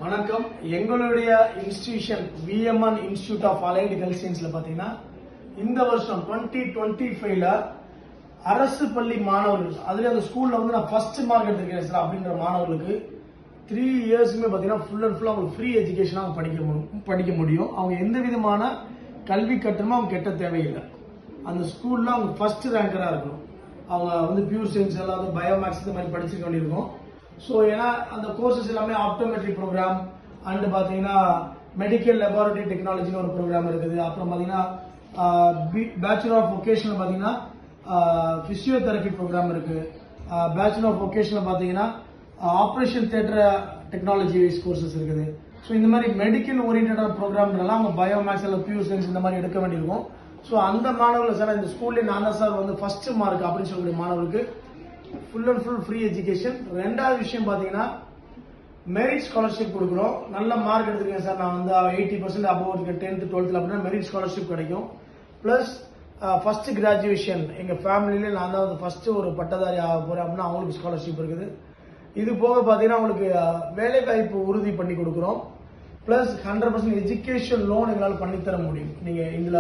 வணக்கம். எங்களுடைய institution VMN institute of allied health சயின்ஸ்ல பாத்தீங்கன்னா இந்த வருஷம் 2025ல அரசு பள்ளி மாணவர்கள் அதுல அந்த ஸ்கூல்ல வந்து நான் ஃபர்ஸ்ட் மார்க் எடுத்திருக்கேன் சார் அப்படின்ற மாணவர்களுக்கு 3 இயர்ஸுமே பாத்தீங்கன்னா ஃபுல் அண்ட் ஃபுல் அவங்க ஃப்ரீ எஜுகேஷனா அவங்க படிக்க முடியும். அவங்க எந்த விதமான கல்வி கட்டணமும் அவங்க கட்ட தேவையில்லை. அந்த ஸ்கூல்ல அவங்க ஃபர்ஸ்ட் ரேங்கரா இருக்கணும். அவங்க வந்து பியூர் சயின்ஸ் எல்லாம் பயோமேக்ஸ் இந்த மாதிரி படிச்சிருக்க வேண்டியிருக்கும். ஸோ ஏன்னா அந்த கோர்சஸ் எல்லாமே ஆப்டோமெட்ரி ப்ரோக்ராம் அண்ட் பார்த்தீங்கன்னா மெடிக்கல் லெபார்டரி டெக்னாலஜின்னு ஒரு ப்ரோக்ராம் இருக்குது. அப்புறம் பார்த்தீங்கன்னா பேச்சுலர் ஆஃப் வொகேஷனில் பார்த்தீங்கன்னா பிசியோதெரபி ப்ரோக்ராம் இருக்கு. பேச்சுலர் ஆஃப் வொகேஷனில் பார்த்தீங்கன்னா operation theatre technology wise courses இருக்குது. ஸோ இந்த மாதிரி மெடிக்கல் ஓரியன்டான ப்ரோக்ராம்லாம் அவங்க பயோமேக்ஸ் இல்லை பியூர் சயின்ஸ் இந்த மாதிரி எடுக்க வேண்டியிருக்கும். ஸோ அந்த மாணவர்கள் சார் இந்த ஸ்கூல்லேயே நான் தான் சார் வந்து ஃபர்ஸ்ட் மார்க் அப்படின்னு சொல்லக்கூடிய மாணவர்களுக்கு full and full free education. ரெண்டாவது விஷயம் பாத்தீங்கன்னா மெரிட் ஸ்காலர்ஷிப் கொடுக்குறோம். நல்ல மார்க் எடுத்துருக்கேன் சார், நான் வந்து 80% அபோவ் இருக்கேன் 10th 12th அப்படின்னா மெரிட் ஸ்காலர்ஷிப் கிடைக்கும். பிளஸ் ஃபர்ஸ்ட் கிராஜுவேஷன் எங்க ஃபேமிலியில நான் தான் வந்து ஃபர்ஸ்ட் ஒரு பட்டதாரி ஆக போறேன் அப்படின்னா அவங்களுக்கு ஸ்காலர்ஷிப் இருக்குது. இது போக பாத்தீங்கன்னா அவங்களுக்கு வேலை வாய்ப்பு உறுதி பண்ணி கொடுக்குறோம். பிளஸ் 100% எஜுகேஷன் லோன் எங்களால் பண்ணித்தர முடியும். நீங்க இதுல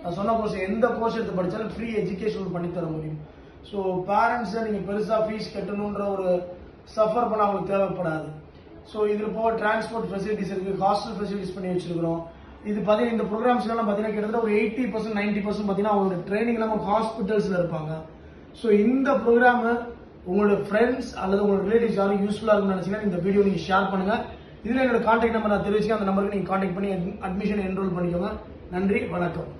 நான் சொன்ன கோர்ஸ் எந்த கோர்ஸ் எடுத்து படிச்சாலும் ஃப்ரீ எஜுகேஷன் பண்ணித்தர முடியும். ஸோ பேரண்ட்ஸை நீங்க பெருசா ஃபீஸ் கட்டணுன்ற ஒரு சஃபர் பண்ண அவங்களுக்கு தேவைப்படாது. ஸோ இதுல போக டிரான்ஸ்போர்ட் ஃபெசிலிட்டிஸ் இருக்கு, ஹாஸ்டல் ஃபெசிலிட்டிஸ் பண்ணி வச்சிருக்கிறோம். இது பாத்தீங்கன்னா இந்த ப்ரோக்ராம்ஸ் எல்லாம் பாத்தீங்கன்னா கிட்டத்தட்ட ஒரு 80% 90% பாத்தீங்கன்னா அவங்களோட ட்ரைனிங் எல்லாம் ஹாஸ்பிட்டல்ஸ்ல இருப்பாங்க. ஸோ இந்த ப்ரோக்ராம் உங்களோட ஃப்ரெண்ட்ஸ் அல்லது உங்களோட ரிலேட்டிவ்ஸ் யாரும் யூஸ்ஃபுல்லா இருக்குன்னு நினைச்சீங்கன்னா இந்த வீடியோ நீங்க ஷேர் பண்ணுங்க. இதுல என்னோட கான்டாக்ட் நம்பர் நான் தெரிவிச்சு அந்த நம்பருக்கு நீங்க கான்டாக்ட் பண்ணி அட்மிஷன் என்ரோல் பண்ணிக்கோங்க. நன்றி, வணக்கம்.